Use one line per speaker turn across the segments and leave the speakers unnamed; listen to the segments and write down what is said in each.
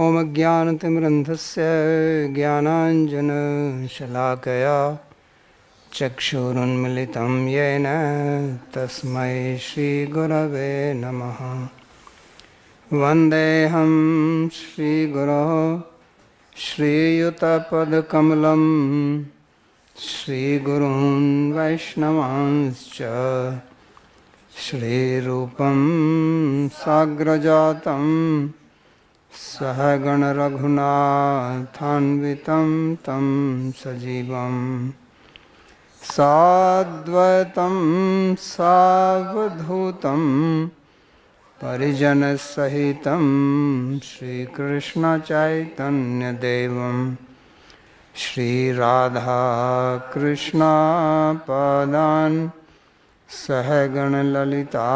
ओम ज्ञानतिमिरन्धस्य ज्ञानाञ्जनशलाकया चक्षुरुन्मिलितं येन तस्मै श्रीगुरवे नमः। वन्देऽहं श्रीगुरोः श्रीयुतपदकमलं श्रीगुरून् वैष्णवांश्च श्रीरूपं साग्रजातं सहगण रघुनाथान्वितं तं सजीवं साद्वैतं सावधूतं परिजनसहितं श्रीकृष्णचैतन्यदेवं श्रीराधाकृष्णपादान् सहगणललिता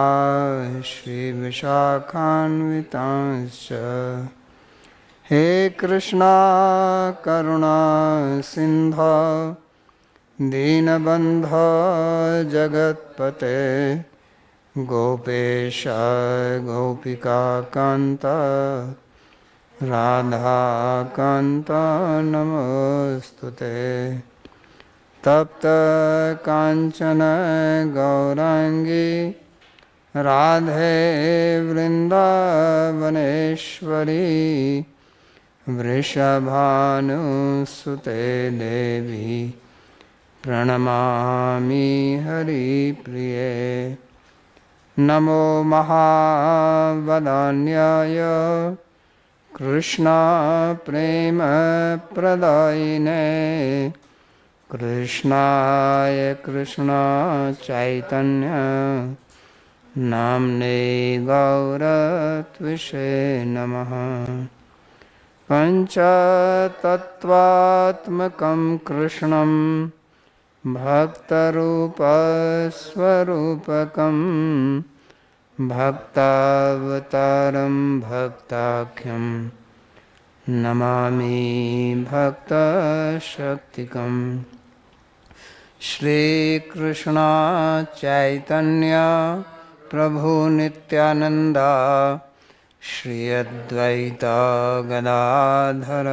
श्रीविशाखान्वितांश्च। हे कृष्णा करुणा सिन्धो दीनबन्धो जगत्पते गोपेश गोपिकान्त राधाकान्त नमोऽस्तुते। तप्त कांचन गौरांगी राधे वृंदावनेश्वरी वृषभानुसुते देवी प्रणमामि हरिप्रिये। नमो महावदान्याय कृष्णा प्रेम प्रदायिने कृष्णाय कृष्णा चैतन्य नाम्ने गौरत्विषे नमः। पंचतत्वात्मकं कृष्णं भक्तरूपस्वरूपकं भक्तावतारं भक्ताख्यं नमामि भक्तशक्तिकं। श्रीकृष्ण चैतन्य प्रभु नित्यानंद श्री अद्वैत गदाधर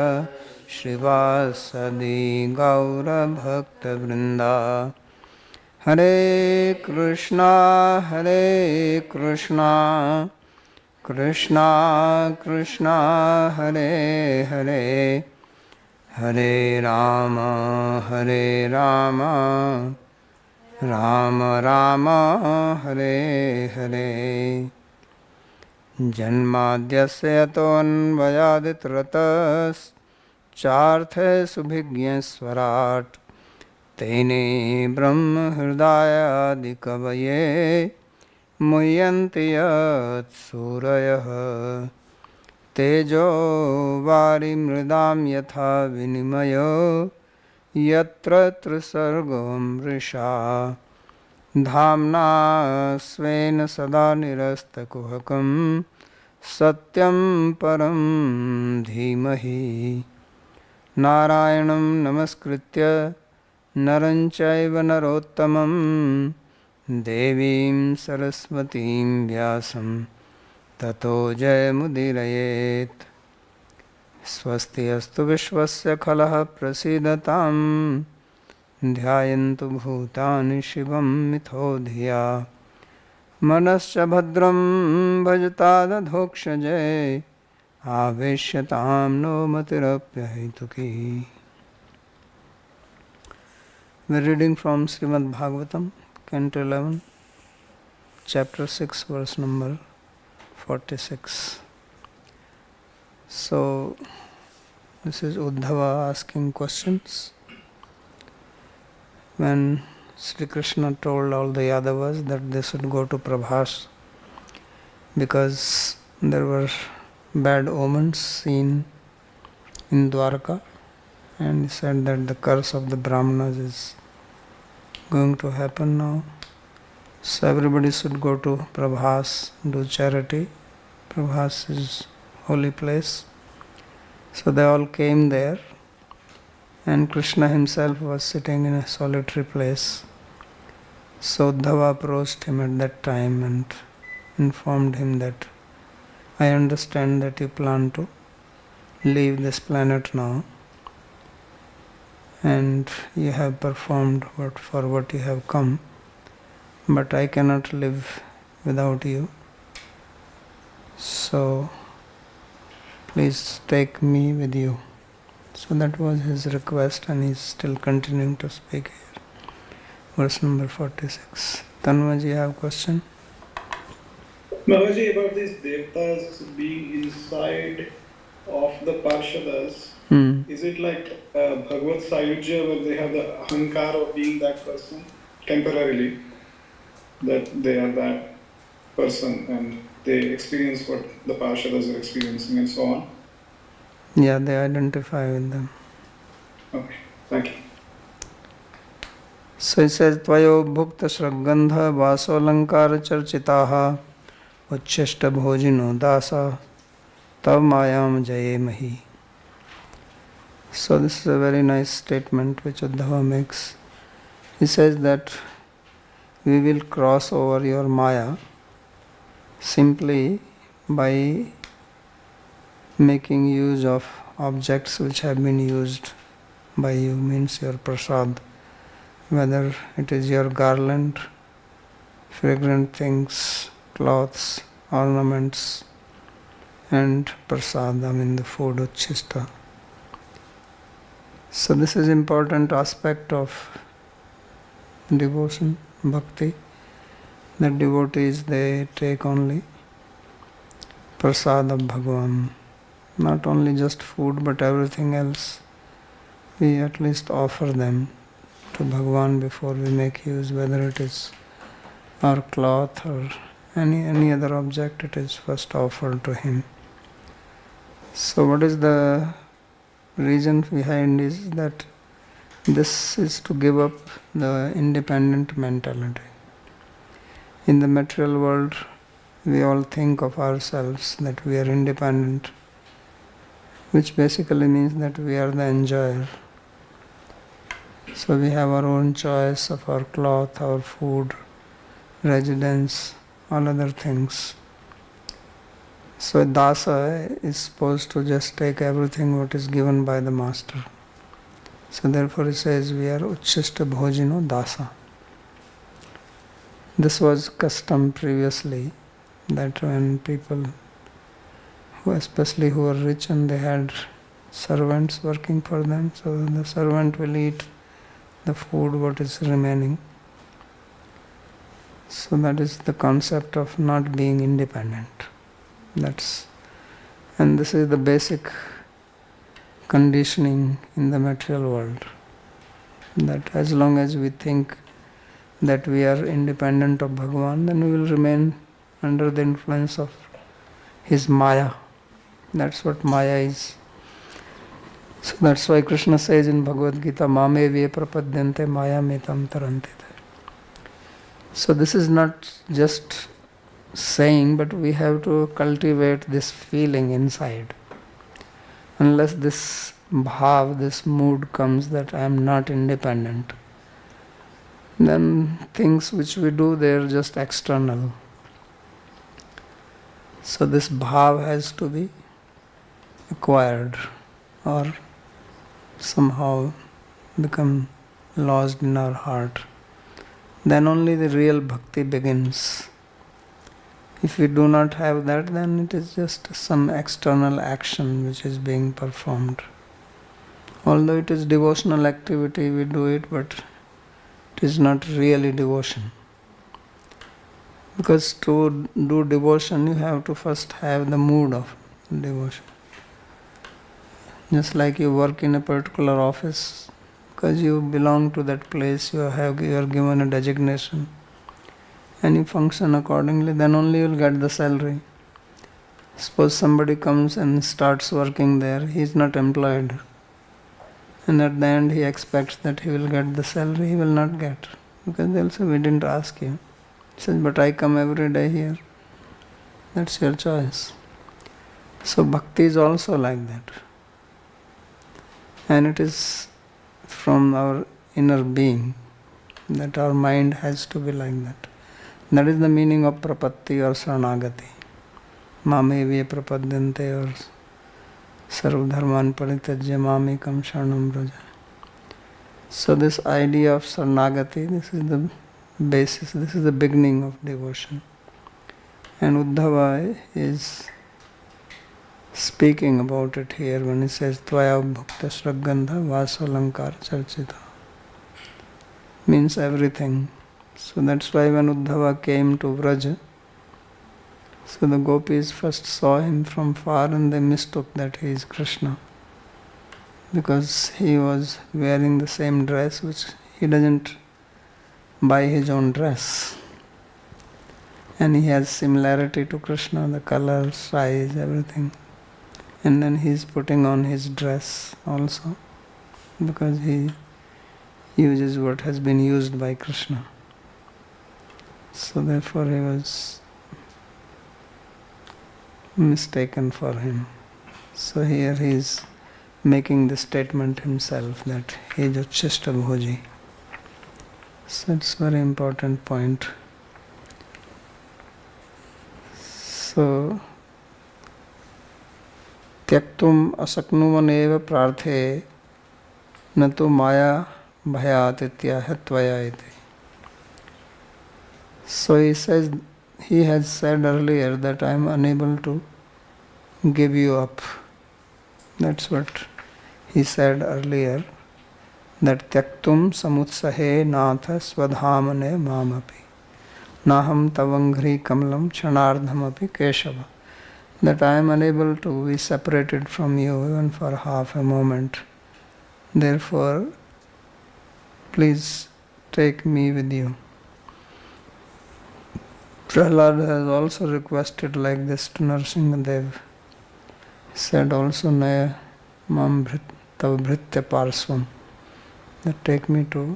श्रीवासदि गौरभक्तवृंद। हरे कृष्णा कृष्णा कृष्णा हरे हरे हरे राम राम राम हरे हरे। जन्माद्यस्य यतोऽन्वयादितरतश्चार्थे सुभिज्ञस्वराट् तेने ब्रह्महृदयादिकवये मुह्यन्ति यत्सूरयः। तेजो वारिमृदां यथा विनिमयो यत्र त्रिसर्गो मृषा धाम्ना स्वेन सदा निरस्तकुहकं सत्यं परं धीमहि। नारायणं नमस्कृत्य नरं चैव नरोत्तमं देवीं सरस्वतीं व्यासं ततो जयमुदीरयेत्। स्वस्ति अस्तु विश्वस्य खलः प्रसीदतां ध्यायन्तु भूतानि शिवं मिथो धिया। मनश्च भद्रं भजतादधोक्षजे आवेश्यतां no मतिरप्यहेतुकी। We are reading from Śrīmad-Bhāgavatam, Canto 11, Chapter 6, verse number 46. So, this is Uddhava asking questions. When Sri Krishna told all the Yadavas that they should go to Prabhas because there were bad omens seen in Dwarka, and he said that the curse of the Brahmanas is going to happen now. So everybody should go to Prabhas, do charity. Prabhas is holy place. So they all came there, and Krishna himself was sitting in a solitary place. So Uddhava approached him at that time and informed him that I understand that you plan to leave this planet now, and you have performed for what you have come, but I cannot live without you. So please take me with you. So that was his request, and he's still continuing to speak here. Verse number 46. Tanmaji, you have a question?
Babaji, about these devtas being inside of the Parshadas, is it like Bhagavad Sayujya where they have the ahankar of being that person temporarily, that they are that person and they experience what the Parshadas are experiencing and so on?
Yeah, they identify with them.
Okay, thank you.
So he says, Tvayo bhukta shragandha vasolankara charchitaha uchishta bhojino dasa tav mayam jaye mahi. So this is a very nice statement which Uddhava makes. He says that we will cross over your maya simply by making use of objects which have been used by you, means your prasad, whether it is your garland, fragrant things, cloths, ornaments, and prasad, the food uchista. So this is important aspect of devotion, bhakti, that devotees, they take only prasad of Bhagavan, not only just food but everything else. We at least offer them to Bhagavan before we make use, whether it is our cloth or any other object, it is first offered to him. So what is the reason behind is that this is to give up the independent mentality. In the material world, we all think of ourselves that we are independent, which basically means that we are the enjoyer. So we have our own choice of our cloth, our food, residence, all other things. So dasa is supposed to just take everything what is given by the master. So therefore he says we are uchishta bhojino dasa. This was custom previously, that when people, especially who were rich and they had servants working for them, so the servant will eat the food what is remaining. So that is the concept of not being independent. And this is the basic conditioning in the material world, that as long as we think that we are independent of Bhagavan, then we will remain under the influence of his maya. That's what maya is. So that's why Krishna says in Bhagavad Gita, Mame ve prapadyante maya metam tarante. So this is not just saying, but we have to cultivate this feeling inside. Unless this bhav, this mood comes that I am not independent, then things which we do, they are just external. So this bhav has to be acquired or somehow become lodged in our heart. Then only the real bhakti begins. If we do not have that, then it is just some external action which is being performed. Although it is devotional activity, we do it, but it is not really devotion. Because to do devotion, you have to first have the mood of devotion. Just like you work in a particular office, because you belong to that place, you are given a designation, and you function accordingly, then only you will get the salary. Suppose somebody comes and starts working there, he is not employed, and at the end he expects that he will get the salary, he will not get, because they'll say, we didn't ask you. He says, but I come every day here. That's your choice. So bhakti is also like that. And it is from our inner being that our mind has to be like that. That is the meaning of prapatti or saranagati. Mame ve prapadyante, or Sarvadharman Parityajya Mamekam Sharanam Vraja. So this idea of Saranagati, this is the basis, this is the beginning of devotion. And Uddhava is speaking about it here when he says Tvaya Bhukta Sraggandha Vasalankar Charchita. Means everything. So that's why when Uddhava came to Vraja, so the gopis first saw him from far and they mistook that he is Krishna, because he was wearing the same dress which he doesn't buy his own dress. And he has similarity to Krishna, the color, size, everything. And then he is putting on his dress also, because he uses what has been used by Krishna. So therefore he was mistaken for him. So here he is making the statement himself that he is Uchishta Bhoji. So it's a very important point. So Tyaktum asaknuvan eva prarthe natu maya bhayat ityah tvaya iti. So he says, he has said earlier that I am unable to give you up. That's what he said earlier, that Tyaktum samutsahe natha swadhamane mamapi naham tavangri kamalam chanardhamapi keshava. That I am unable to be separated from you even for half a moment. Therefore, please take me with you. Prahlad has also requested like this to Narasimhadev. He said also, Naya mam tav bhritya parsvam, that take me to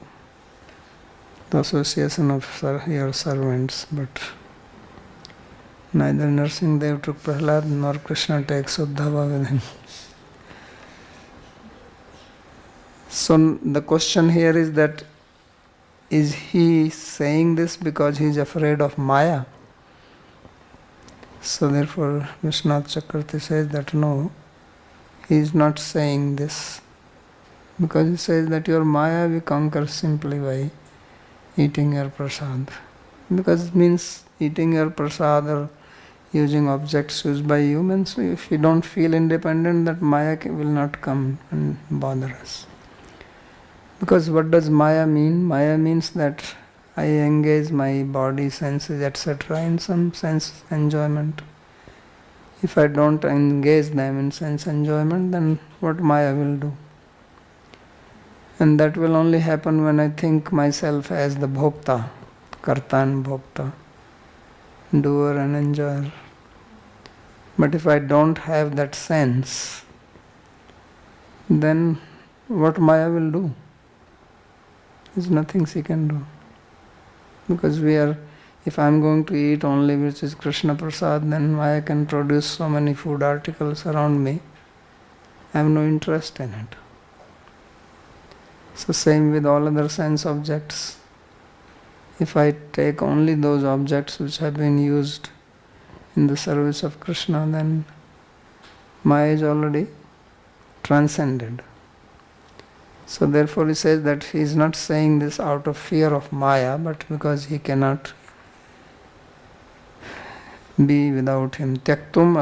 the association of your servants. But neither Narasimhadev took Prahlad nor Krishna takes Uddhava with him. So the question here is that, is he saying this because he is afraid of Maya? So therefore Vishwanath Chakravarti says that no, he is not saying this, because he says that your Maya we conquer simply by eating your prasad. Because it means eating your prasad or using objects used by humans, if we don't feel independent, that Maya will not come and bother us. Because what does Maya mean? Maya means that I engage my body, senses, etc. in some sense enjoyment. If I don't engage them in sense enjoyment, then what Maya will do? And that will only happen when I think myself as the Bhokta, Karta and Bhokta, doer and enjoyer. But if I don't have that sense, then what Maya will do? There's nothing she can do. Because if I am going to eat only which is Krishna Prasad, then Maya can produce so many food articles around me. I have no interest in it. So same with all other sense objects. If I take only those objects which have been used in the service of Krishna, then Maya is already transcended. So therefore he says that he is not saying this out of fear of Maya, but because he cannot be without him. Tyaktum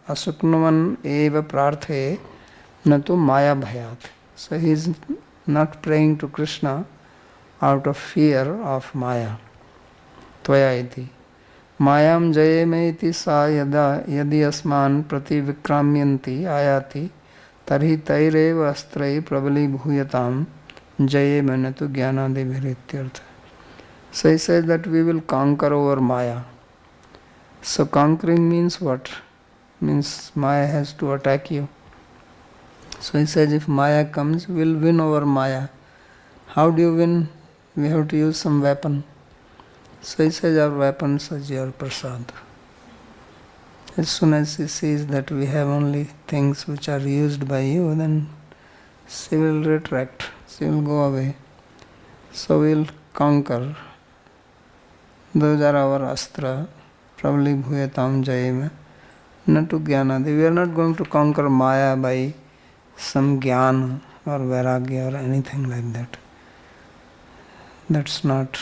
asuknuvan eva prarthe natu maya bhayat. So he is not praying to Krishna out of fear of Maya. Tvaya iti. Mayam jayeme iti sa yadi asman prati vikramyanti ayati tarhi taireva astrai prabali bhuyatam jayeme natu jnanadi bhirityartha. So he says that we will conquer over Maya. So conquering means what? Means Maya has to attack you. So he says if Maya comes, we will win over Maya. How do you win? We have to use some weapon. So he says our weapon is your prasad. As soon as he sees that we have only things which are used by you, then she will retract, she will go away. So we will conquer. Those are our astra. Prabali bhuyatam jayame Natu jnanadi. We are not going to conquer Maya by some jnana or vairagya or anything like that. That's not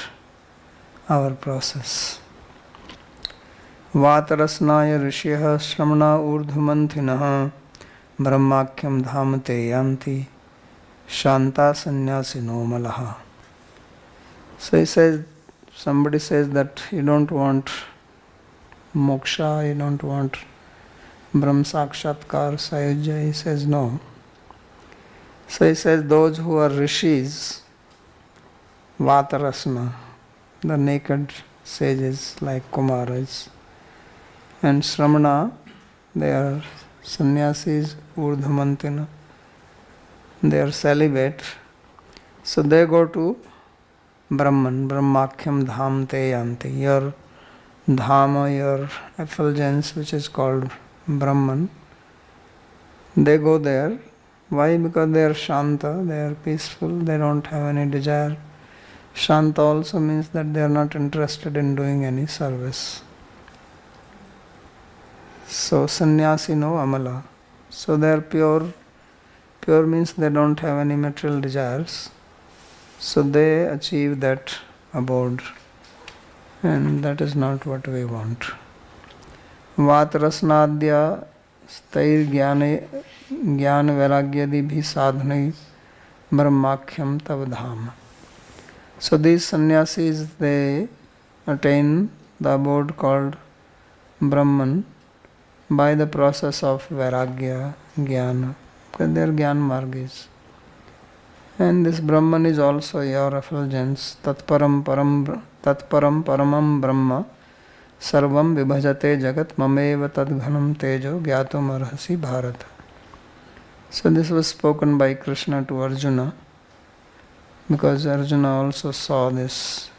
our process. Vatarasnaya rishya shramana urdhumanthinah brahmakyam dhamate yanti shanta sannyasino malaha. So he says, somebody says that you don't want moksha, you don't want Brahm Sakshatkar, Sayujya. He says no. So he says those who are rishis, Vatarasna, the naked sages like Kumaras, and Shramana, they are sannyasis, urdhvamantina, they are celibate. So they go to Brahman, Brahmakyam dham te yanti. Your dhama, your effulgence, which is called Brahman, they go there. Why? Because they are shanta, they are peaceful, they don't have any desire. Shanta also means that they are not interested in doing any service. So sannyasi no amala. So they are pure. Pure means they don't have any material desires. So they achieve that abode. And that is not what we want. Vatarasnadya stair jnana vairagyadi bhi sadhanai brahmakyam tavadham. So these sannyasis, they attain the abode called Brahman by the process of vairagya, jnana, because they are jnana margis. And this Brahman is also your effulgence. Tatparam paramam brahma sarvam vibhajate jagat mameva tadghanam tejo gyatum arhasi bharata. So this was spoken by Krishna to Arjuna, because Arjuna also saw this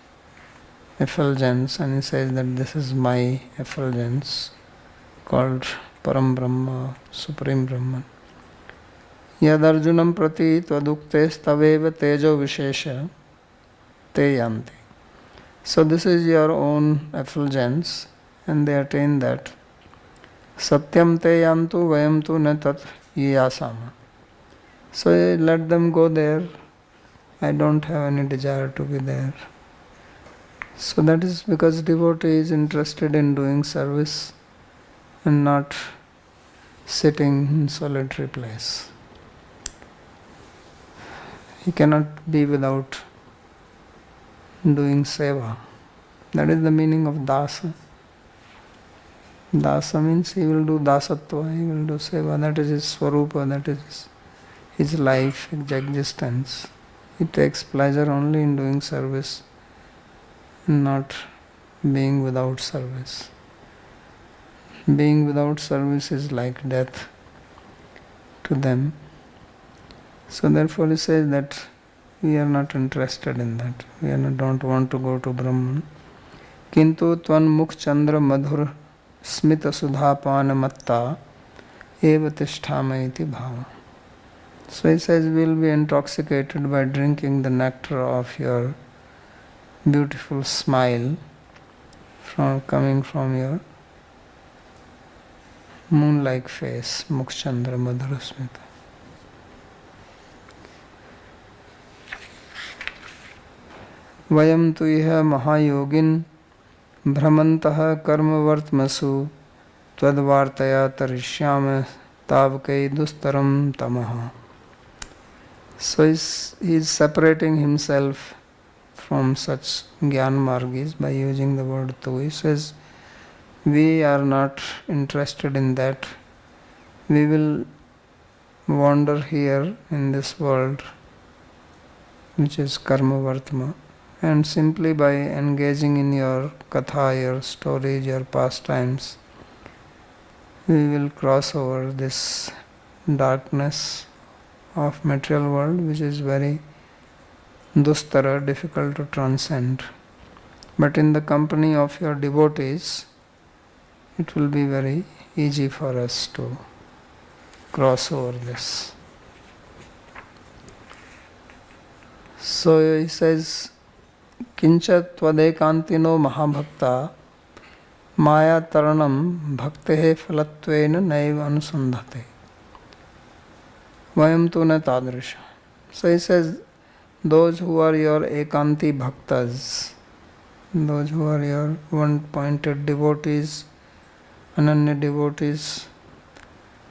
effulgence and he says that this is my effulgence called Param Brahma, Supreme Brahman. Yad Arjunam prati tvaduktes taveva tejo vishesha te yanti. So this is your own effulgence and they attain that. Satyam te yantu vayam tu na tat yasama. So let them go there. I don't have any desire to be there. So that is because devotee is interested in doing service and not sitting in solitary place. He cannot be without doing seva. That is the meaning of dasa. Dasa means he will do dasatva, he will do seva. That is his swarupa, that is his life, his existence. He takes pleasure only in doing service and not being without service. Being without service is like death to them. So therefore he says that we are not interested in that. We don't want to go to Brahman. Kintu tvan mukh chandra madhur smita sudhapana matta eva tisthama iti bhava. So he says we will be intoxicated by drinking the nectar of your beautiful smile coming from your moon-like face, mukh chandra madhur smita. Vayam tu iha mahayogin भ्रमन्तः कर्मवर्त्मसु त्वद्वार्तया तरिष्यामः तावकै दुस्तरं तमः. So he is separating himself from such Gyan Margis by using the word tu. He says, we are not interested in that. We will wander here in this world, which is Karma Vartma, and simply by engaging in your katha, your stories, your pastimes, we will cross over this darkness of material world, which is very dustara, difficult to transcend. But in the company of your devotees, it will be very easy for us to cross over this. So he says, Kincha tvadekantino mahabhakta Maya taranam bhaktehe phalattvena naiva anusandhate. Vayam tu na tadrisha. So he says, those who are your ekanti bhaktas, those who are your one-pointed devotees, ananya devotees,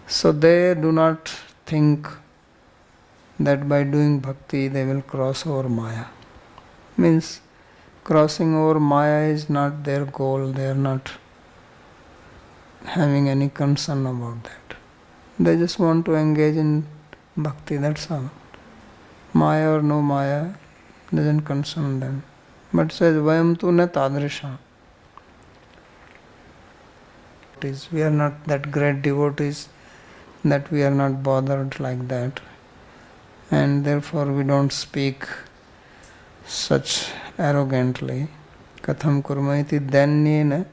so they do not think that by doing bhakti they will cross over Maya. Means crossing over Maya is not their goal, they are not having any concern about that. They just want to engage in bhakti, that's all. Maya or no Maya doesn't concern them. But says, Vayam tu na tadrisha. We are not that great devotees that we are not bothered like that. And therefore we don't speak such arrogantly. Katham kurmaiti danyena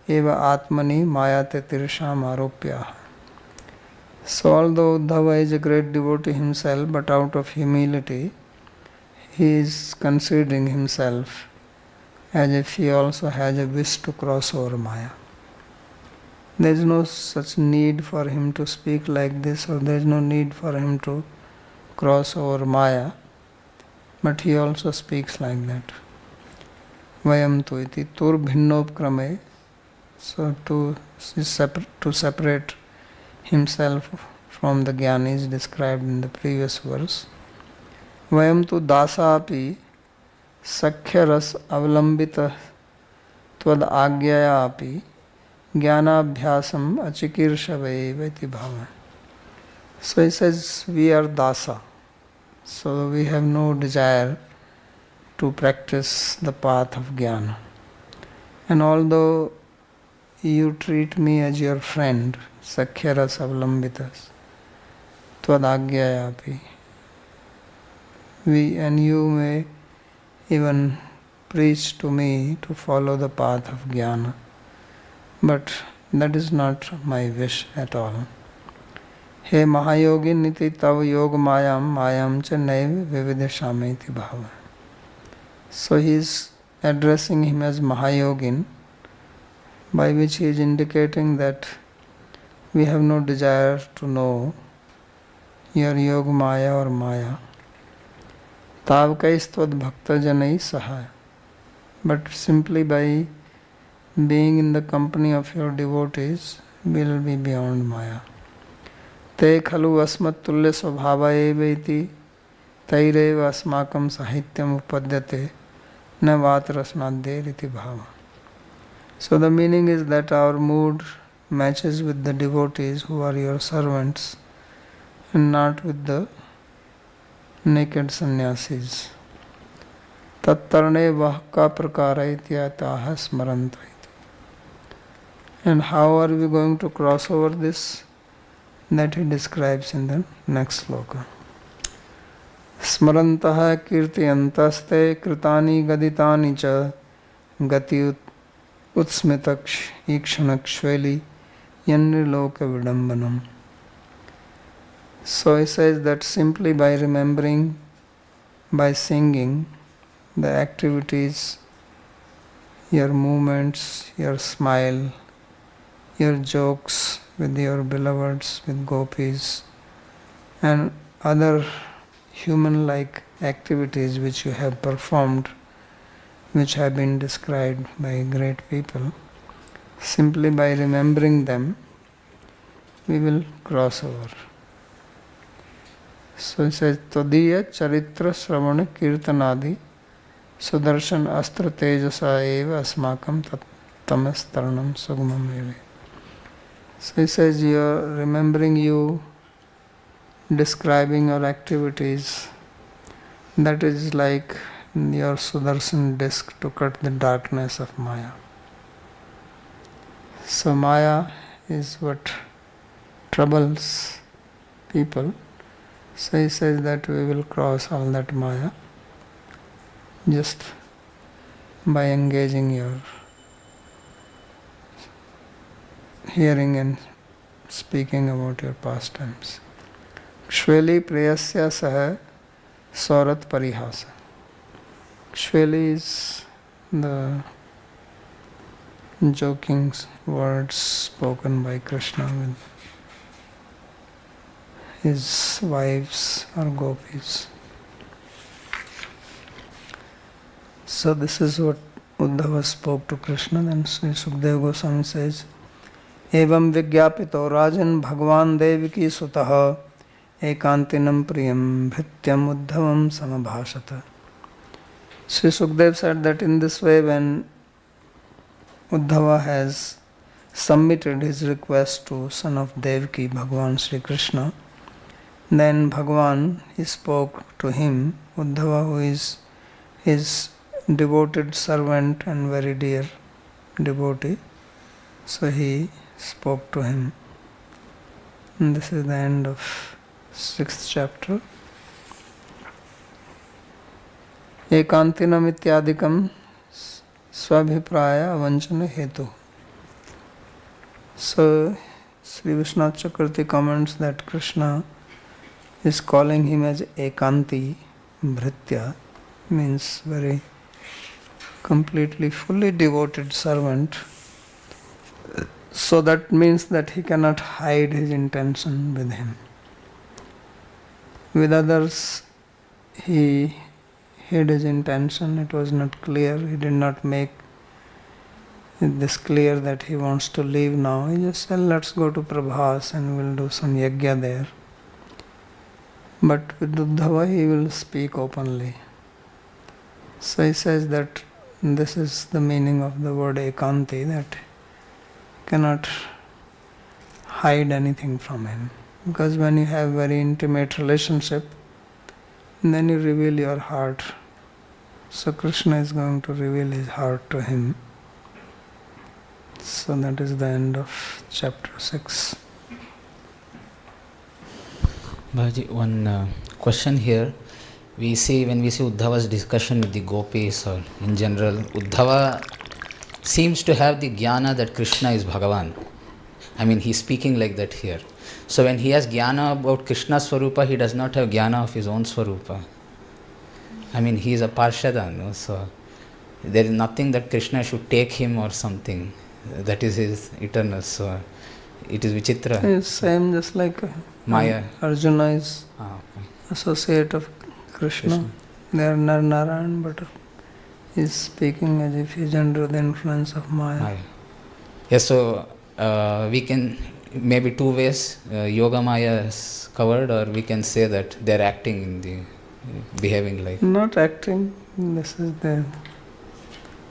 eva atmani mayate tirsham aropya. So although Uddhava is a great devotee himself, but out of humility, he is considering himself as if he also has a wish to cross over Maya. There is no such need for him to speak like this, or there is no need for him to cross over Maya, but he also speaks like that. Vayam tu iti tur bhinnopkrame. So to separate himself from the Jnanis described in the previous verse. Vayam tu dasa api sakhya ras avlambita tvad agyaya api jnanabhyasam achikirshava iti bhava. So he says, we are dasa. So we have no desire to practice the path of jnana. And although you treat me as your friend, sakhya ras avlambitas tvad agyaya api, and you may even preach to me to follow the path of jnana. But that is not my wish at all. He Mahayogin niti tav yog mayam cha naiv vivideshamiti bhava. So he is addressing him as Mahayogin, by which he is indicating that we have no desire to know your Yog Maya or Maya. Tavkaistvad bhakta janai sahaya. But simply by being in the company of your devotees, we will be beyond Maya. Te khalu asmat tulya svabhava eva iti taireva asmakam sahityam upadyate na vatrasnadder iti bhava. So the meaning is that our mood matches with the devotees who are your servants and not with the naked sannyasis. Tattarne vahka prakara ityataha smaranta iti. And how are we going to cross over this? That he describes in the next sloka. Smarantaha kirtiyantaste kritani gaditani cha gati utsmitaksh ikshanakshveli yanriloka vidambanam. So he says that simply by remembering, by singing, the activities, your movements, your smile, your jokes with your beloveds, with gopis, and other human-like activities which you have performed, which have been described by great people, simply by remembering them, we will cross over. So it says, Todiya charitra sravana kirtanadi sudarshan astra tejasa eva asmakam tamas taranam sugmam eva. So he says, you are remembering you, describing your activities, that is like your Sudarshan disc to cut the darkness of Maya. So Maya is what troubles people. So he says that we will cross all that Maya just by engaging your hearing and speaking about your pastimes. Kshveli prayasya saha saurat parihasa. Kshveli is the joking words spoken by Krishna with his wives or gopis. So this is what Uddhava spoke to Krishna. Then Sri Sukadeva Goswami says, Evam vigyapito rajan bhagwan deviki sutaha ekantinam priyam bhrityam uddhavam samabhashata. Sri Sukadeva said that in this way, when Uddhava has submitted his request to son of Devaki, Bhagavan Sri Krishna, then Bhagavan, he spoke to him, Uddhava, who is his devoted servant and very dear devotee. So he spoke to him. And this is the end of 6th chapter. Ekantinam ityadikam swabhipraya avanchana hetu. So Sri Vishnu Chakravarti comments that Krishna is calling him as Ekanti Bhritya, means very completely fully devoted servant. So that means that he cannot hide his intention with him. With others, he hid his intention, it was not clear, he did not make this clear that he wants to leave now. He just said, let's go to Prabhas and we'll do some yajna there. But with Uddhava he will speak openly. So he says that this is the meaning of the word Ekanti, that cannot hide anything from him. Because when you have very intimate relationship, then you reveal your heart. So Krishna is going to reveal his heart to him. So that is the end of chapter 6.
Babaji, one question here. We see when we see Uddhava's discussion with the gopis or in general, Uddhava seems to have the jnana that Krishna is Bhagavan. I mean, he's speaking like that here. So when he has jnana about Krishna's Swarupa, he does not have jnana of his own Swarupa. I mean, he is a Parshada, no? So there is nothing that Krishna should take him or something. That is his eternal. So it is Vichitra.
It's same, just like
Maya.
Arjuna is
Okay.
associate of Krishna. They are Narayan, but he is speaking as if he is under the influence of Maya.
Yes, so we can, maybe two ways, Yoga Maya is covered, or we can say that they are acting in the, behaving like.
Not acting, this is the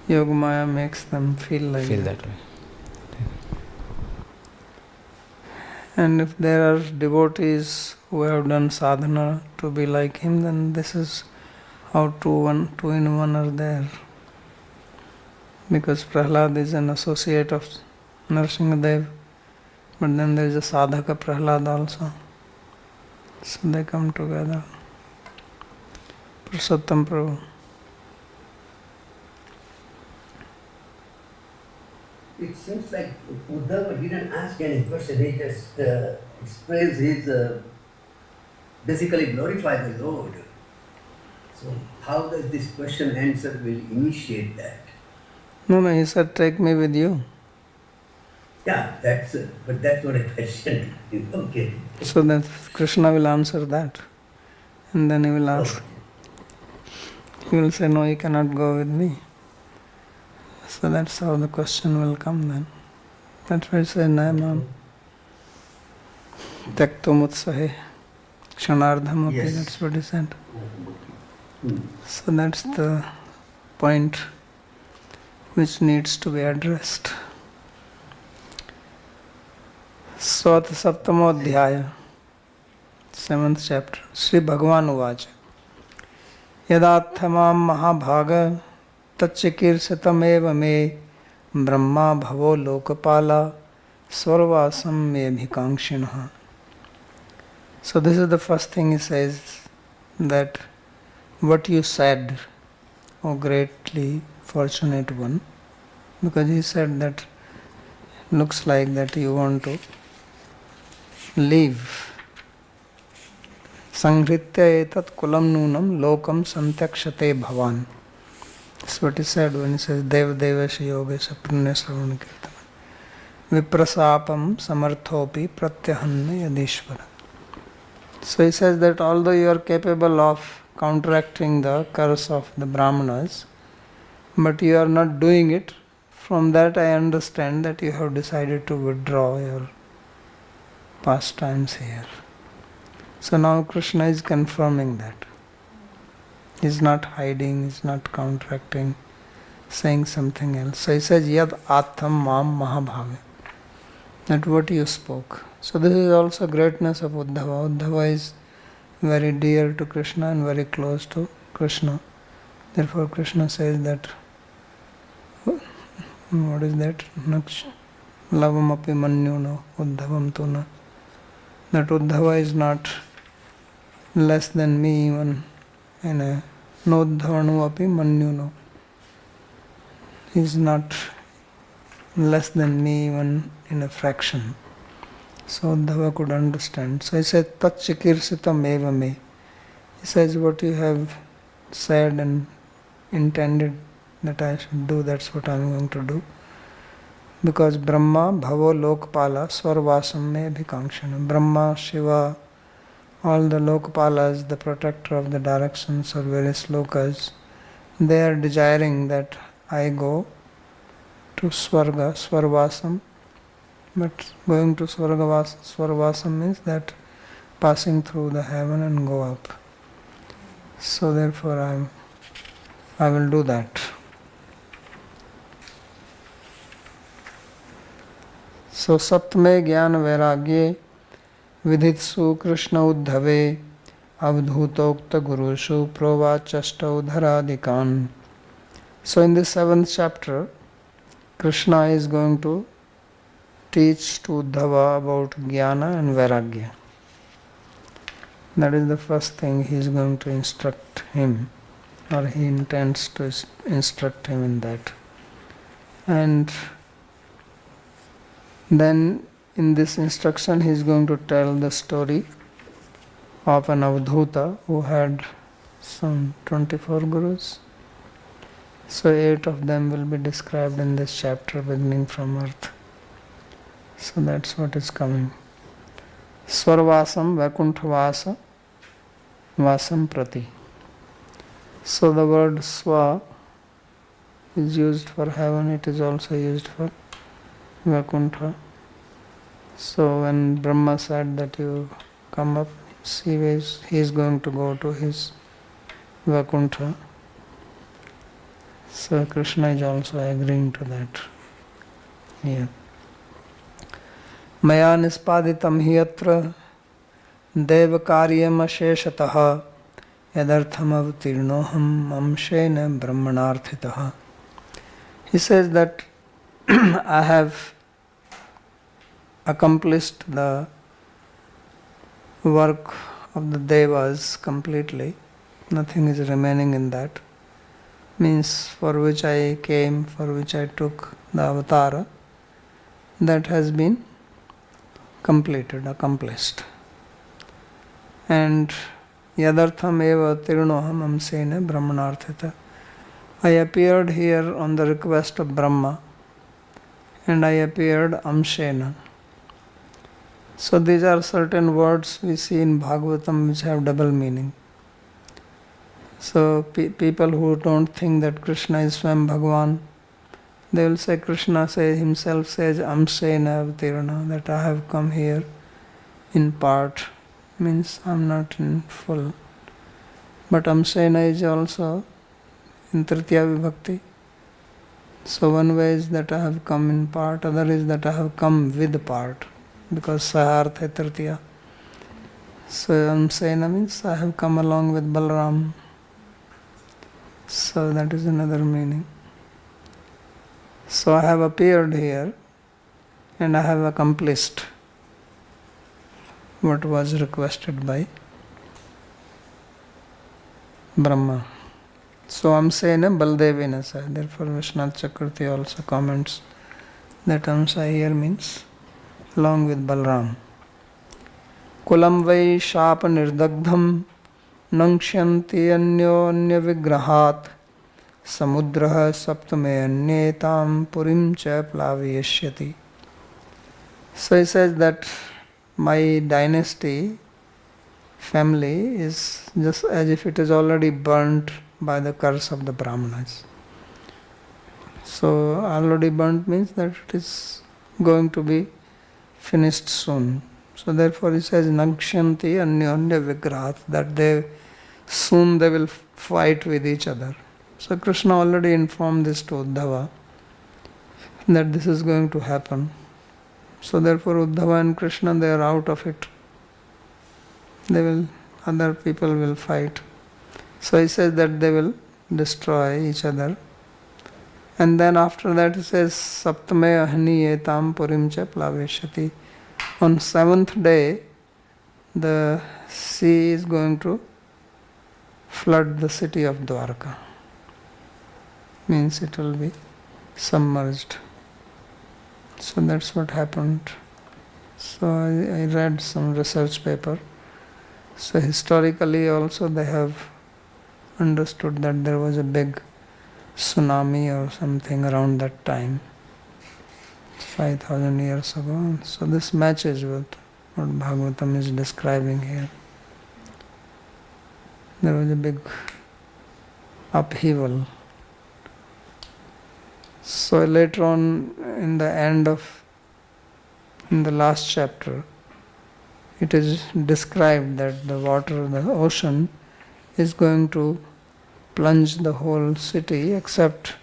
Yoga Maya makes them feel like
that way.
And if there are devotees who have done sadhana to be like him, then this is how two in one are there. Because Prahlad is an associate of Narasimhadev, but then there is a sadhaka Prahlad also. So they come together. Purushottam Prabhu.
It seems like Uddhava didn't ask any question, he just expressed his, basically glorify the Lord. So how does this question answer will initiate that?
No, he said, take me with you.
Yeah, but that's not a question. Okay.
So then Krishna will answer that. And then he will ask. He will say, no, you cannot go with me. So that's how the question will come then. That's why I say, Naimam. Tyaktum utsahe. Kshanardham api.
Yes.
That's what he said. So that's the point which needs to be addressed. Swat Saptamo Adhyaya, 7th chapter. Sri Bhagavan Uvacha. Yadathamam Mahabhaga Tachikirsatam eva me Brahma Bhavo Lokapala Swarvasam me bhikankshinaha. So this is the first thing he says, that what you said, O greatly fortunate one, because he said that looks like that you want to leave. Sanghritya etat kulam nunam lokam santyakshate bhavan. That's what he said when he says Dev Devasya Yogesha Punya Sravana Kirtana Viprasapam Samarthopi Pratyahanna Yadishvara. So he says that although you are capable of counteracting the curse of the Brahmanas, but you are not doing it, from that I understand that you have decided to withdraw your pastimes here. So now Krishna is confirming that. He is not hiding, he is not counteracting, saying something else. So he says, Yad Atham Mam Mahabhave. That what you spoke. So this is also greatness of Uddhava. Uddhava is very dear to Krishna and very close to Krishna. Therefore Krishna says that, what is that? Lavam api manyuna Uddhavam tuna. That Uddhava is not less than me even in a Nodhavanu api manyuno. He is not less than me even in a fraction. So Uddhava could understand. So he said, Tatchikirsitam eva me. He says, what you have said and intended that I should do, that's what I am going to do. Because Brahma, Bhavo, Lokpala, Swarvasam me abhikankshana. Brahma, Shiva, all the Lokpalas, the protector of the directions or various lokas, they are desiring that I go to Swarga, Swarvasam. But going to Swarvasam means that passing through the heaven and go up. So therefore I will do that. So Saptame Jnana Vairagye Vidhitsu Krishna Uddhave Avdhutokta Gurushu Provachashta Udharadikan. So in this 7th chapter, Krishna is going to teach to Uddhava about Jnana and Vairagya. That is the first thing he is going to instruct him, or he intends to instruct him in that. And then in this instruction he is going to tell the story of an Avdhuta who had some 24 gurus. So 8 of them will be described in this chapter beginning from earth. So that's what is coming. Swarvasam Vaikunthavasa Vasam Prati. So the word Swa is used for heaven, it is also used for Vaikuntha. So when Brahma said that you come up, he is going to go to his Vaikuntha. So Krishna is also agreeing to that here. Maya nispaditam hi atra dev karyam asheshatah yadartham avtirnoham amshena brahmanarthitah. He says that I have accomplished the work of the devas completely. Nothing is remaining in that. Means for which I came, for which I took the avatara, that has been completed, accomplished. And yadartham eva tirunoham amsena brahmanarthita. I appeared here on the request of Brahma, and I appeared amshena. So these are certain words we see in Bhāgavatam which have double meaning. So people who don't think that Krishna is Swam Bhagavan, they will say Krishna himself says amsena avtirana, that I have come here in part, means I am not in full. But amsena is also in Tritiya Vibhakti. So one way is that I have come in part, other is that I have come with part, because Sahartha Tritiya. So amsena means I have come along with Balaram. So that is another meaning. So I have appeared here and I have accomplished what was requested by Brahma. So Amsena Baldevena sa. Therefore Vishwanath Chakravarti also comments that Amsa here means along with Balram. Kulam vai shapa nirdagdham Nangshanti anyo anya vigrahat samudraha saptame anyetam purim cha plaviyashyati. So he says that my dynasty, family, is just as if it is already burnt by the curse of the Brahmanas. So already burnt means that it is going to be finished soon. So therefore he says Nakshanti Anyanya Vigrahat, that soon they will fight with each other. So Krishna already informed this to Uddhava that this is going to happen. So therefore Uddhava and Krishna, they are out of it. Other people will fight. So he says that they will destroy each other. And then after that he says Saptame Ahani Etam Purim Cha Plaveshati. On 7th day, the sea is going to flood the city of Dwarka. Means it will be submerged. So that's what happened. So I read some research paper. So historically also they have understood that there was a big tsunami or something around that time, 5,000 years ago. So this matches with what Bhāgavatam is describing here. There was a big upheaval. So later on in the last chapter, it is described that the water, the ocean, is going to plunge the whole city except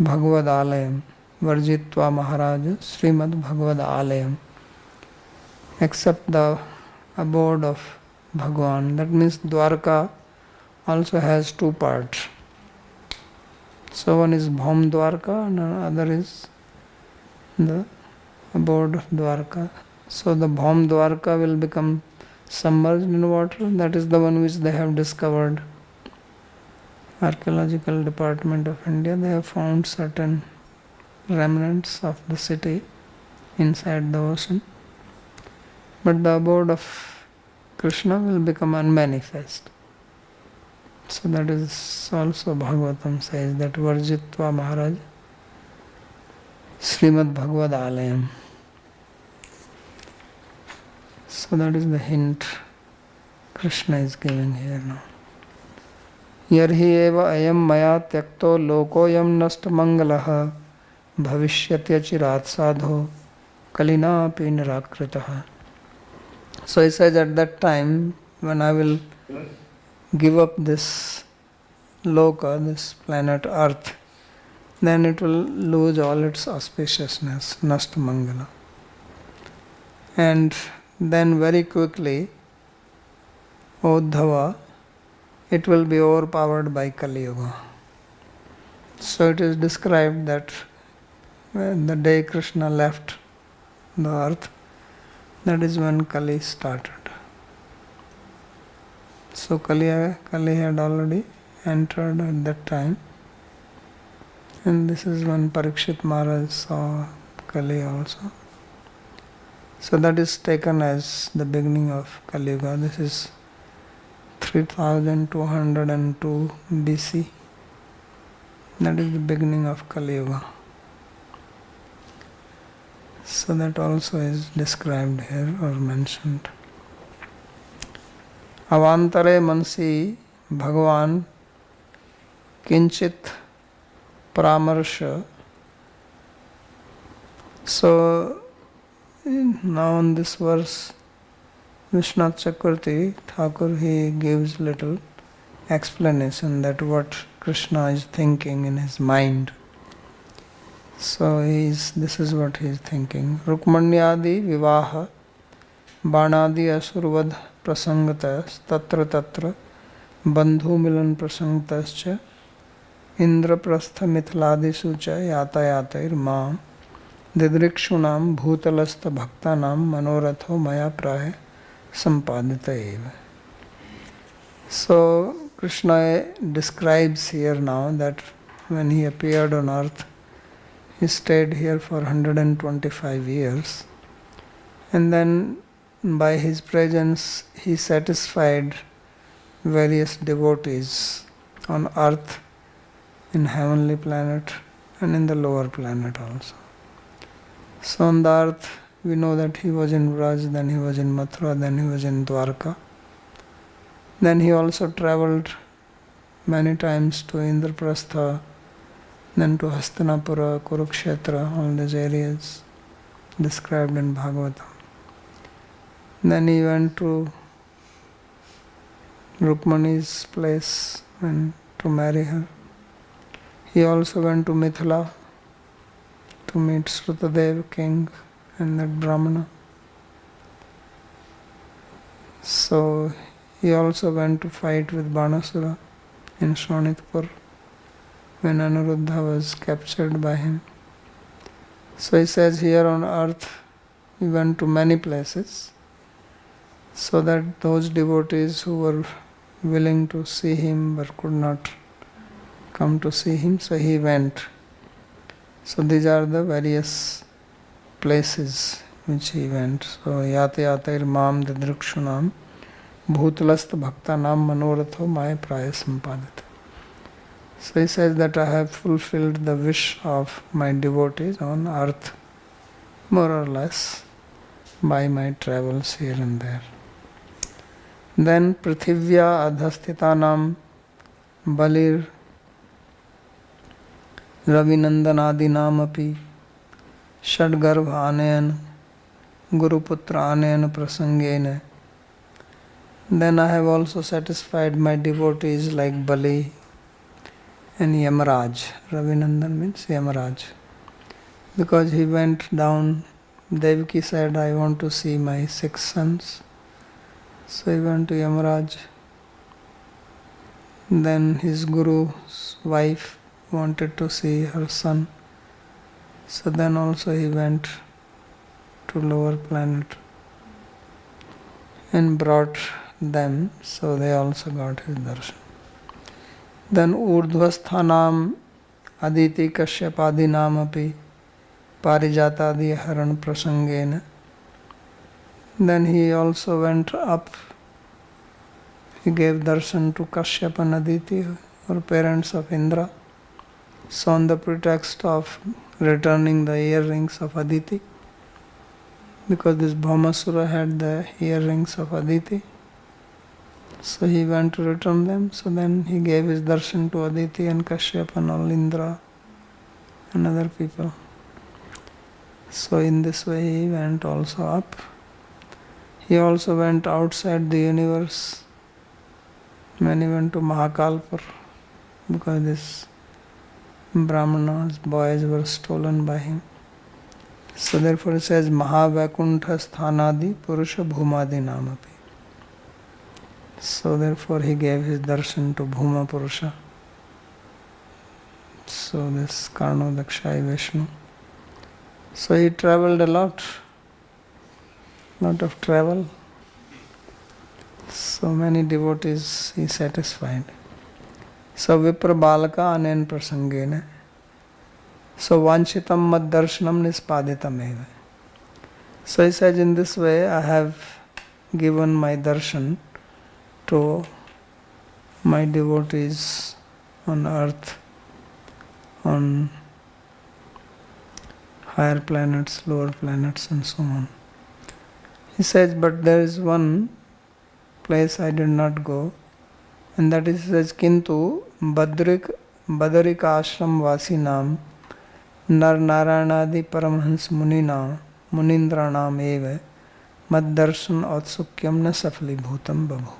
Bhagavad Alayam, Varjitva Maharaja, Śrīmad-Bhāgavata Alayam, except the abode of Bhagwan. That means Dwarka also has two parts. So one is Bhaum Dwarka and another is the abode of Dwarka. So the Bhaum Dwarka will become submerged in water. That is the one which they have discovered. Archaeological Department of India, they have found certain remnants of the city inside the ocean. But the abode of Krishna will become unmanifest. So that is also Bhagavatam says that Varjitva Maharaj Śrīmad-Bhāgavata Alayam. So that is the hint Krishna is giving here now. Yarhi eva ayam maya tyakto lokoyam nasta mangalaha bhavishyatya chirat sadho kalina api nirakritaha. So he says at that time when I will give up this loka, this planet Earth, then it will lose all its auspiciousness, nasta mangala. And then very quickly, Uddhava, it will be overpowered by Kali Yuga. So it is described that when the day Krishna left the earth, that is when Kali started. So Kali had already entered at that time. And this is when Parikshit Maharaj saw Kali also. So that is taken as the beginning of Kali Yuga. This is 3202 BC. That is the beginning of Kali Yuga. So that also is described here or mentioned. Avantare mansi Bhagavan kinchit pramarsha. So now in this verse, Vishwanath Chakravarti Thakur, he gives little explanation that what Krishna is thinking in his mind. So this is what he is thinking. Rukmanyadi vivaha banadi asurvad prasangatas tatra tatra bandhu milan prasangatascha indraprastha mithladisu cha yatayatair mam didrikshunam bhutalastha bhaktanam manoratho maya prahe sampadita eva. So Krishna describes here now that when he appeared on earth, he stayed here for 125 years, and then by his presence he satisfied various devotees on earth in heavenly planet and in the lower planet also. So on the earth, we know that he was in Vraj, then he was in Mathura, then he was in Dwarka. Then he also traveled many times to Indraprastha, then to Hastinapura, Kurukshetra, all these areas described in Bhāgavatam. Then he went to Rukmani's place and to marry her. He also went to Mithila to meet Srutadev king and that Brahmana. So he also went to fight with Banasura in Shonitpur when Anuruddha was captured by him. So he says here on earth he went to many places so that those devotees who were willing to see him but could not come to see him, so he went. So these are the various places which he went. So yate yatair mam didrikshunam bhutalast bhaktanam manoratho maya praya sampadita. So he says that I have fulfilled the wish of my devotees on earth, more or less, by my travels here and there. Then prithivya adhastitanam balir ravinandanadinam api षड्गर्भ आनयन गुरुपुत्र आनयन प्रसंगेन. Then I have also satisfied my devotees like Bali and Yamaraj. Ravinandan means Yamaraj. Because he went down, Devaki said, I want to see my 6 sons. So he went to Yamaraj. Then his guru's wife wanted to see her son. So then also he went to lower planet and brought them, so they also got his darshan. Then urdhvasthanam aditi kashyapadinam api parijatadi haran prasangena. Then he also went up. He gave darshan to Kashyapa and Aditi, or parents of Indra. So on the pretext of returning the earrings of Aditi, because this Bhaumasura had the earrings of Aditi, so he went to return them. So then he gave his darshan to Aditi and Kashyapa and all Indra and other people. So in this way he went also up. He also went outside the universe when he went to Mahakalpur, because this Brahmana's boys were stolen by him. So therefore it says Mahavaikuntha Sthanadi Purusha Bhumadi Namapi. So therefore he gave his darshan to Bhuma Purusha. So this Karnodakshai Vishnu. So he traveled a lot of travel. So many devotees he satisfied. So Vipra Balaka Anen Prasangena. So Vanchitam Mad Darshanam Nispaditam Eva. So he says, in this way I have given my darshan to my devotees on earth, on higher planets, lower planets, and so on. He says, but there is one place I did not go, and that is, says, Kintu Badarik Ashram Vasinam Nar Naranadi Paramhans Munindranam Eva Maddarshan Atsukyam Na Safali Bhutam Babhuva.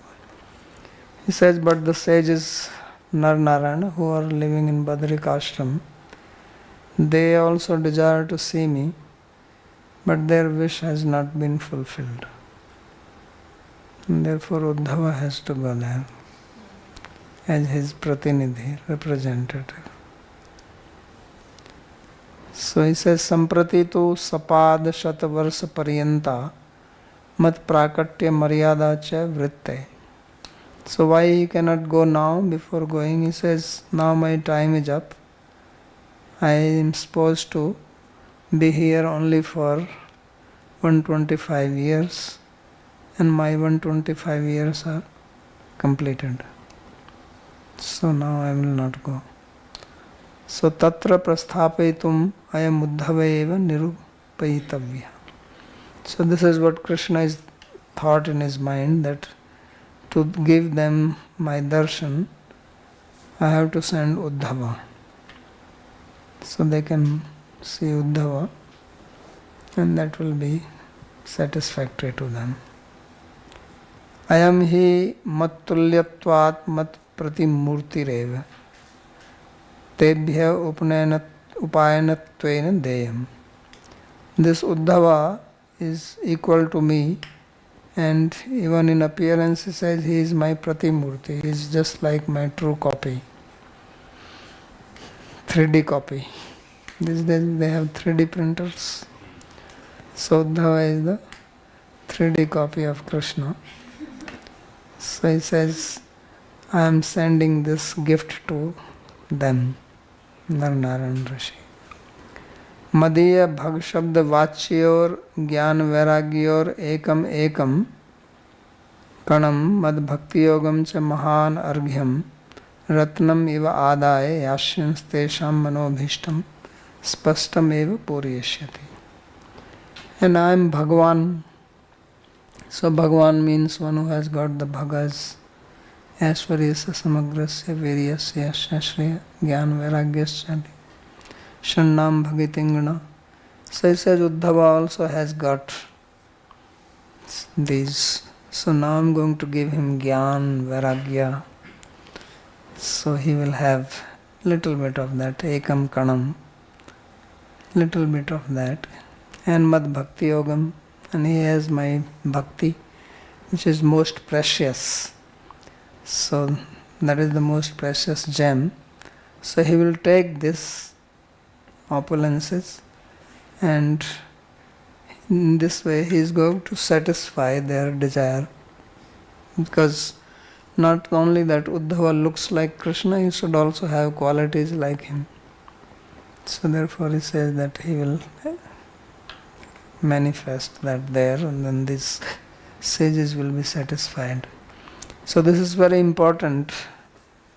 He says, but the sages Nar Narayana who are living in Badarik Ashram, they also desire to see me, but their wish has not been fulfilled. And therefore Uddhava has to go there as his pratinidhi, representative. So he says, Samprati tu sapad shatavarsa paryanta mat prakatya maryada cha vritte. So why he cannot go now? Before going, he says, now my time is up. I am supposed to be here only for 125 years, and my 125 years are completed. So now I will not go. So tatra prasthapetum ayam uddhava eva nirupayitavya. So this is what Krishna is thought in his mind, that to give them my darshan, I have to send Uddhava. So they can see Uddhava, and that will be satisfactory to them. Ayam hi mattulyatvat mat pratimurtireva tebhya upayanattvena deyam. This Uddhava is equal to me, and even in appearance he says he is my pratimurti. He is just like my true copy, 3D copy. These days they have 3D printers. So Uddhava is the 3D copy of Krishna. So he says, I am sending this gift to them, Narnarayan Rishi. Madhya Bhag Shabda Vachyor Gyan Vairagyor Ekam Ekam Kanam Mad Bhakti Yogam Cha Mahan Arghyam Ratnam Iva Adaya Yashyans Tesham Manobhishtam Spastam Eva Puriyashyati. And I am Bhagwan. So Bhagwan means one who has got the bhagas, Aishwaryasya Samagrasya Viryasya Shashriya Gyan Vairagyasya Shannam Bhagitingana. So he says Uddhava also has got these. So now I am going to give him Gyan, Vairagya. So he will have little bit of that, Ekam Kanam, little bit of that, and Mad Bhakti Yogam, and he has my Bhakti, which is most precious. So that is the most precious gem. So he will take this opulences, and in this way he is going to satisfy their desire, because not only that Uddhava looks like Krishna, he should also have qualities like him. So therefore he says that he will manifest that there, and then these sages will be satisfied. So this is very important,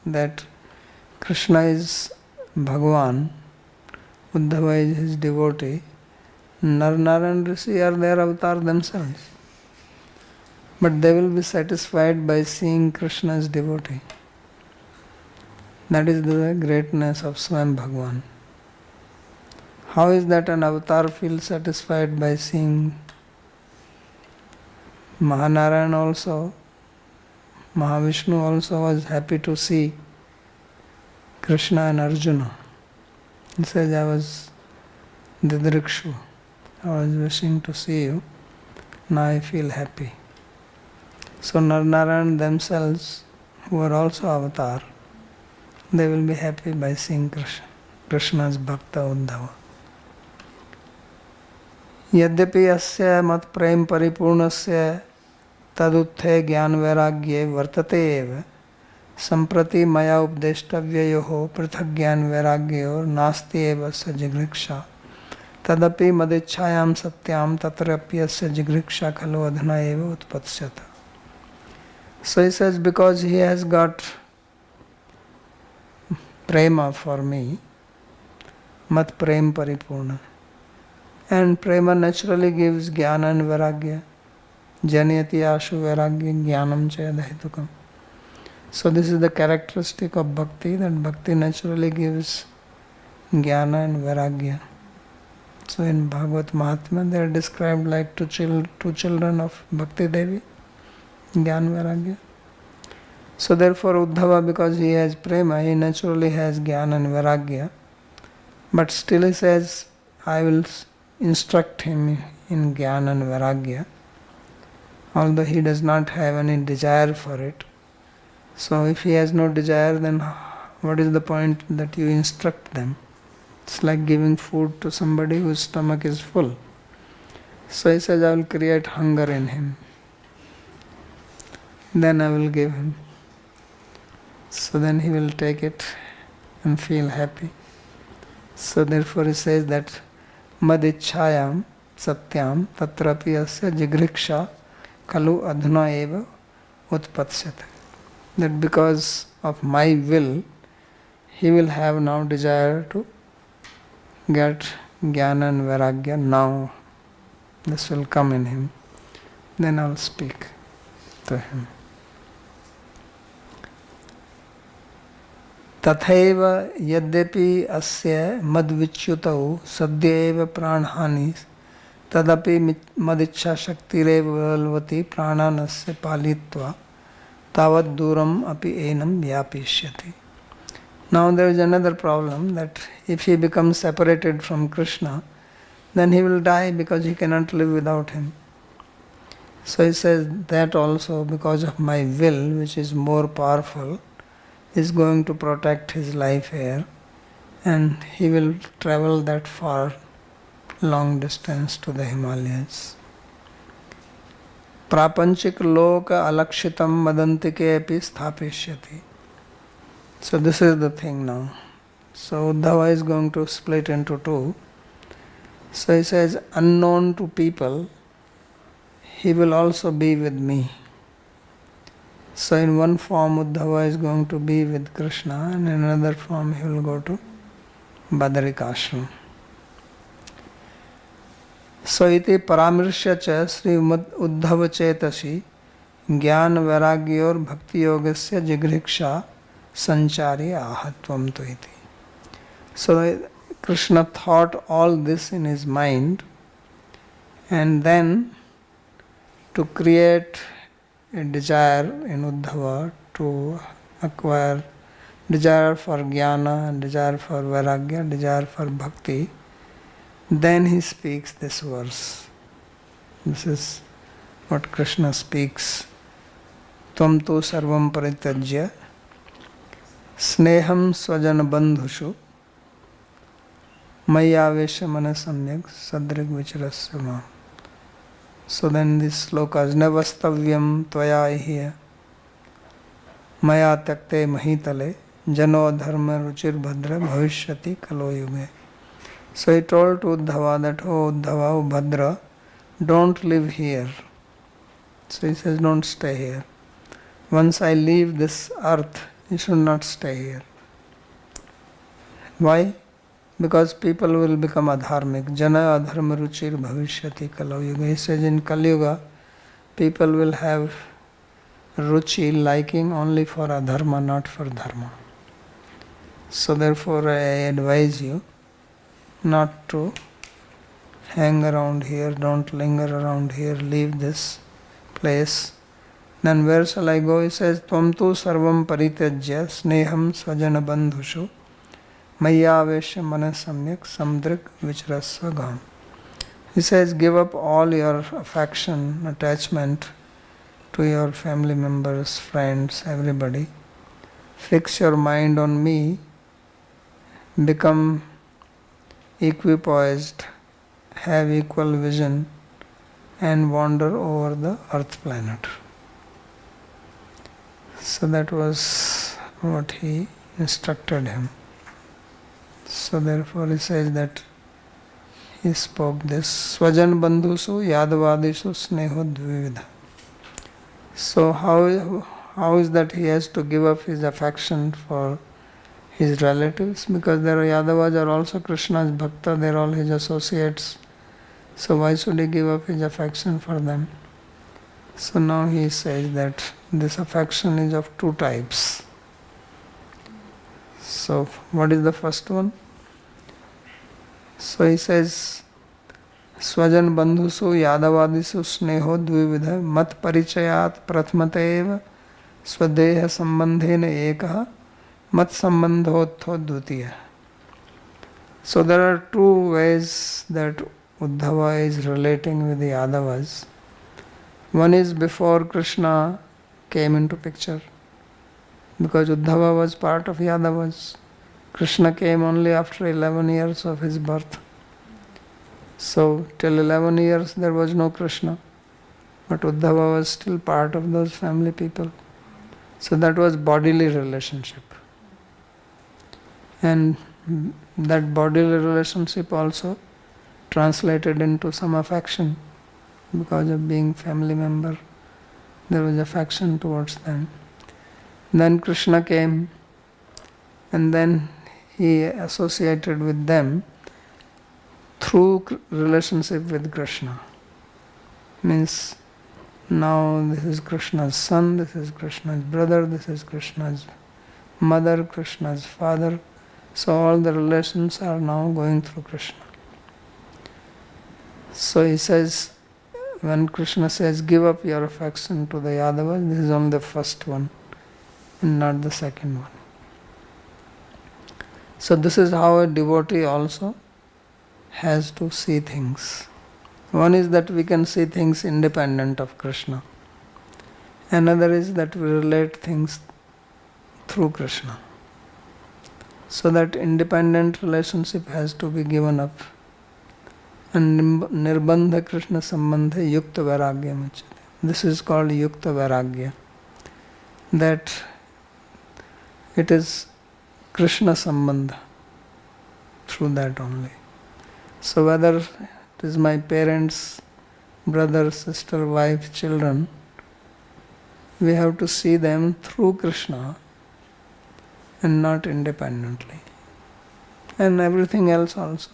that Krishna is Bhagwan, Uddhava is his devotee, Narnarayan Rishi are their avatar themselves. But they will be satisfied by seeing Krishna's devotee. That is the greatness of Swayam Bhagwan. How is that an avatar feels satisfied by seeing Mahanarayan also? Mahavishnu also was happy to see Krishna and Arjuna. He says, I was Didrikshu. I was wishing to see you. Now I feel happy. So Narnarayan themselves, who are also avatar, they will be happy by seeing Krishna's Bhakta Uddhava. यद्यपि अस्य मत प्रेम परिपूर्णस्य तदुत्थे ज्ञान वैराग्ये वर्तते एव संप्रति मया उपदेष्टव्ययोः पृथक् ज्ञान वैराग्योर नास्ति एव स जिघृक्षा तदपि मदिच्छायां सत्यां तत्रप्यस्य जिघृक्षा खलु अधुना एव उत्पत्स्यत. So he says, because he has got prema for me, mat prem paripurna, and prema naturally gives jnana and vairagya. Janayati ashu vairagya jnanam chayadhetukam. So this is the characteristic of bhakti, that bhakti naturally gives jnana and vairagya. So in Bhagavad Mahatmya they are described like two children of Bhakti Devi, Jnana Vairagya. So therefore Uddhava, because he has prema, he naturally has Jnana and Vairagya. But still he says, I will instruct him in Jnana and Vairagya, although he does not have any desire for it. So if he has no desire, then what is the point that you instruct them? It's like giving food to somebody whose stomach is full. So he says, I will create hunger in him. Then I will give him. So then he will take it and feel happy. So therefore he says that Madichhayam Satyam Tatrapi Asya Jighriksha Kalu Adhuna Eva Utpatsyata. That because of my will, he will have now desire to get jnana and vairagya now. This will come in him. Then I'll speak to him. तथैव यद्यपि अस्य मद्विच्युतौ सद्य एव प्राणहानि तदपि मदिच्छा शक्तिरेव बलवती प्राणानस्य पालित्वा तावत् दूरम अपि एनं व्यापिष्यति. Now there is another problem, that if he becomes separated from Krishna, then he will die because he cannot live without him. So he says that also, because of my will, which is more powerful, is going to protect his life here, and he will travel that far, long distance to the Himalayas. Prapanchik loka alakshitam madantike api sthapishyati. So this is the thing now. So Uddhava is going to split into two. So he says, unknown to people, he will also be with me. So in one form Uddhava is going to be with Krishna, and in another form he will go to Badarikashram. So iti paramrishya cha Śrīmad Uddhava chetasi jnana vairagyor bhakti yogasya jighriksha sanchari ahatvam tu iti. So Krishna thought all this in his mind, and then to create a desire in Uddhava to acquire desire for jnana, desire for vairagya, desire for bhakti, then he speaks this verse. This is what Krishna speaks. Tvam tu sarvam parityajya sneham svajana bandhushu mayavesha manasamyak sadrig vicharasya mam. So then this sloka is navastavyam tvaya ihya maya takte mahitale jano dharma ruchir bhadra bhavishyati kalo yuge. So he told to Uddhava that, oh Uddhava, oh Bhadra, don't live here. So he says, don't stay here. Once I leave this earth, you should not stay here. Why? Because people will become adharmic. Jana adharma ruchir bhavishyati kalo yuga. He says in Kali Yuga, people will have ruchi, liking only for adharma, not for dharma. So therefore I advise you not to hang around here, don't linger around here, leave this place. Then where shall I go? He says, Tvam tu sarvam parityajya sneham svajana bandhushu mayavesha manasamyak samdrik vichrasva gam. He says, give up all your affection, attachment to your family members, friends, everybody. Fix your mind on me, become equipoised, have equal vision, and wander over the earth planet. So that was what he instructed him. So therefore he says that he spoke this Swajan Bandhusu Yadavadishu Sneho Dvividha. So how is that he has to give up his affection for his relatives? Because their Yadavas are also Krishna's Bhakta, they are all his associates. So why should he give up his affection for them? So now he says that this affection is of two types. So what is the first one? So he says, Swajan Bandhusu Yadavadisu Sneho Dvividha Mat Parichayat Prathmataeva Swadeha Sambandhena Ekaha Mat Sambandhotho Dvitiya. So there are two ways that Uddhava is relating with the Yadavas. One is before Krishna came into picture, because Uddhava was part of Yadavas. Krishna came only after 11 years of his birth. So till 11 years there was no Krishna, but Uddhava was still part of those family people. So that was bodily relationship. And that bodily relationship also translated into some affection. Because of being family member, there was affection towards them. Then Krishna came, and then he associated with them through relationship with Krishna. Means now this is Krishna's son, this is Krishna's brother, this is Krishna's mother, Krishna's father. So all the relations are now going through Krishna. So he says, when Krishna says, give up your affection to the Yadavas, this is only the first one and not the second one. So this is how a devotee also has to see things. One is that we can see things independent of Krishna. Another is that we relate things through Krishna. So that independent relationship has to be given up. And nirbandha Krishna sambandha yukta vairagya muchyate. This is called yukta vairagya. That it is Krishna sambandha. Through that only. So whether it is my parents, brother, sister, wife, children, we have to see them through Krishna and not independently. And everything else also.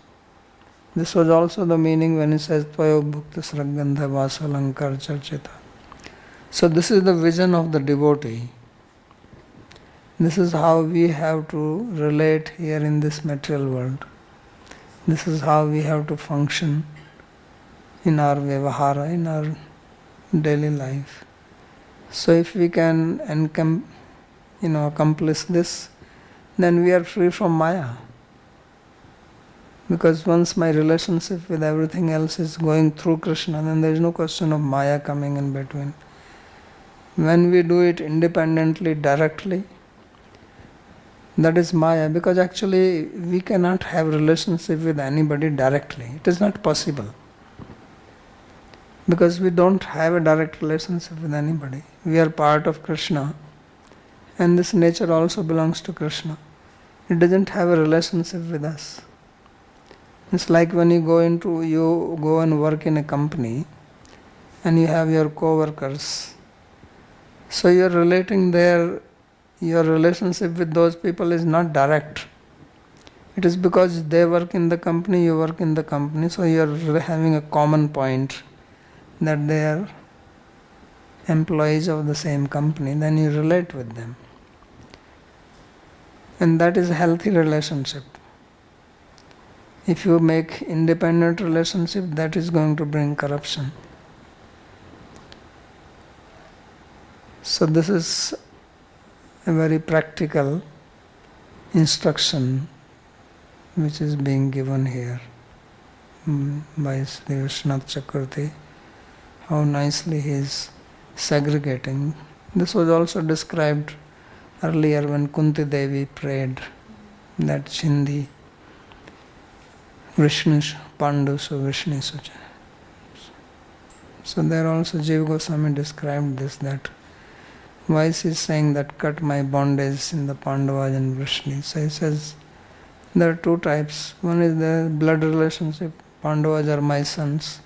This was also the meaning when he says Tvayo Bhukta Sragandha Vasalankar Charchita. So this is the vision of the devotee. This is how we have to relate here in this material world. This is how we have to function in our vyavahara, in our daily life. So if we can accomplish this, then we are free from Maya. Because once my relationship with everything else is going through Krishna, then there is no question of Maya coming in between. When we do it independently, directly, that is Maya, because actually we cannot have relationship with anybody directly. It is not possible. Because we don't have a direct relationship with anybody. We are part of Krishna, and this nature also belongs to Krishna. It doesn't have a relationship with us. It's like when you go and work in a company and you have your co-workers. So you're relating there, your relationship with those people is not direct. It is because they work in the company, you work in the company, so you're having a common point that they are employees of the same company, then you relate with them. And that is a healthy relationship. If you make independent relationship, that is going to bring corruption. So this is a very practical instruction which is being given here by Sri Vishwanath Chakravarti. How nicely he is segregating. This was also described earlier when Kunti Devi prayed that Chindi Vrishnu Pandu so Vrishnu Sucha. So there also Jiva Goswami described this, that why is he saying that cut my bondage in the Pandavas and Vrishni. So he says there are two types. One is the blood relationship. Pandavas are my sons.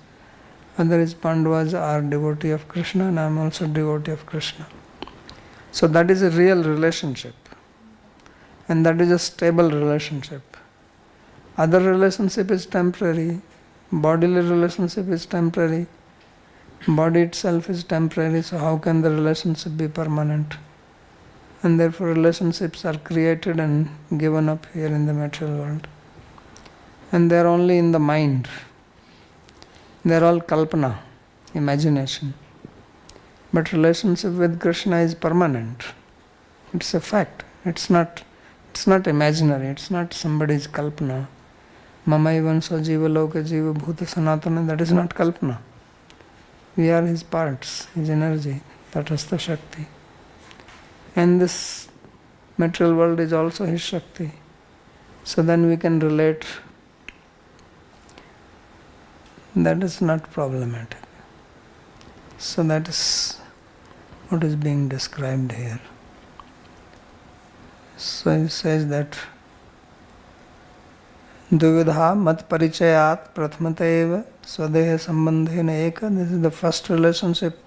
Other is Pandavas are devotee of Krishna and I am also devotee of Krishna. So that is a real relationship. And that is a stable relationship. Other relationship is temporary. Bodily relationship is temporary. Body itself is temporary, so how can the relationship be permanent? And therefore relationships are created and given up here in the material world. And they are only in the mind. They are all kalpana, imagination. But relationship with Krishna is permanent. It's a fact. It's not imaginary. It's not somebody's kalpana. Mamaivansa jiva loka jiva bhuta sanatana. That is not kalpana. We are his parts, his energy, tatastha shakti. And this material world is also his shakti. So then we can relate. That is not problematic. So that is what is being described here. So he says that Duvidha mat parichayat pratmateva swadeha sambandhena eka. This is the first relationship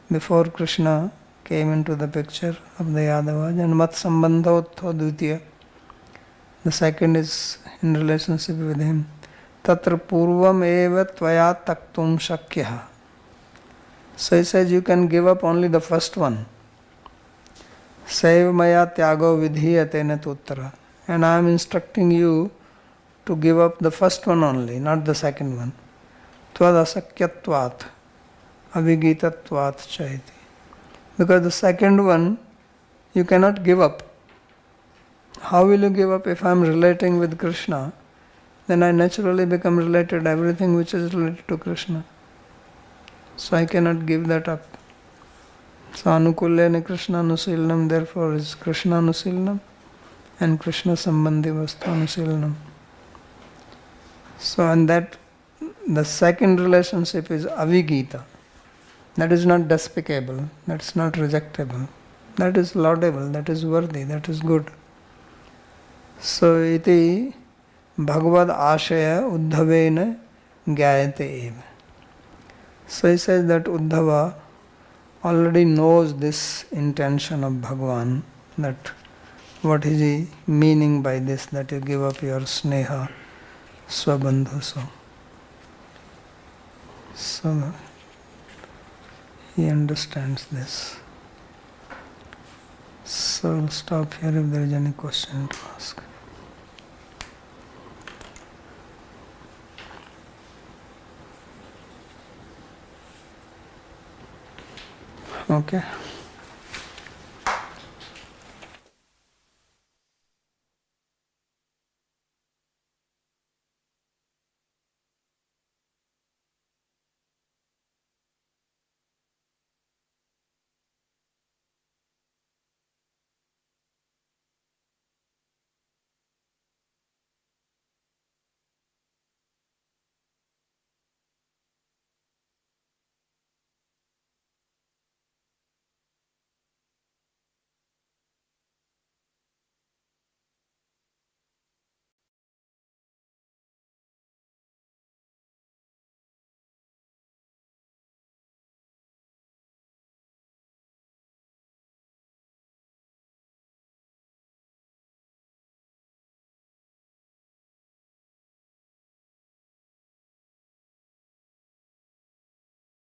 before Krishna came into the picture of the Yadavas. And mat sambandhotho dvitiya. The second is in relationship with him. Tatra purvam eva tvaya taktum shakyah. So he says you can give up only the first one. Saiva maya tyago vidhiyate natuttara. And I am instructing you to give up the first one only, not the second one. Tvadasakyatvat avigitatvat chaiti. Because the second one you cannot give up. How will you give up? If I am relating with Krishna, then I naturally become related to everything which is related to Krishna. So I cannot give that up. So anukulyane Krishna anusilanam, therefore is Krishna anusilanam and Krishna sambandhi vastu anusilanam. So and that the second relationship is avigita. That is not despicable, that is not rejectable, that is laudable, that is worthy, that is good. So iti Bhagavad Ashaya Uddhavena Gyayate eva. So he says that Uddhava already knows this intention of Bhagavan, that what is he meaning by this, that you give up your sneha, swabandhu. So he understands this. So I'll stop here if there is any question to ask. Okay.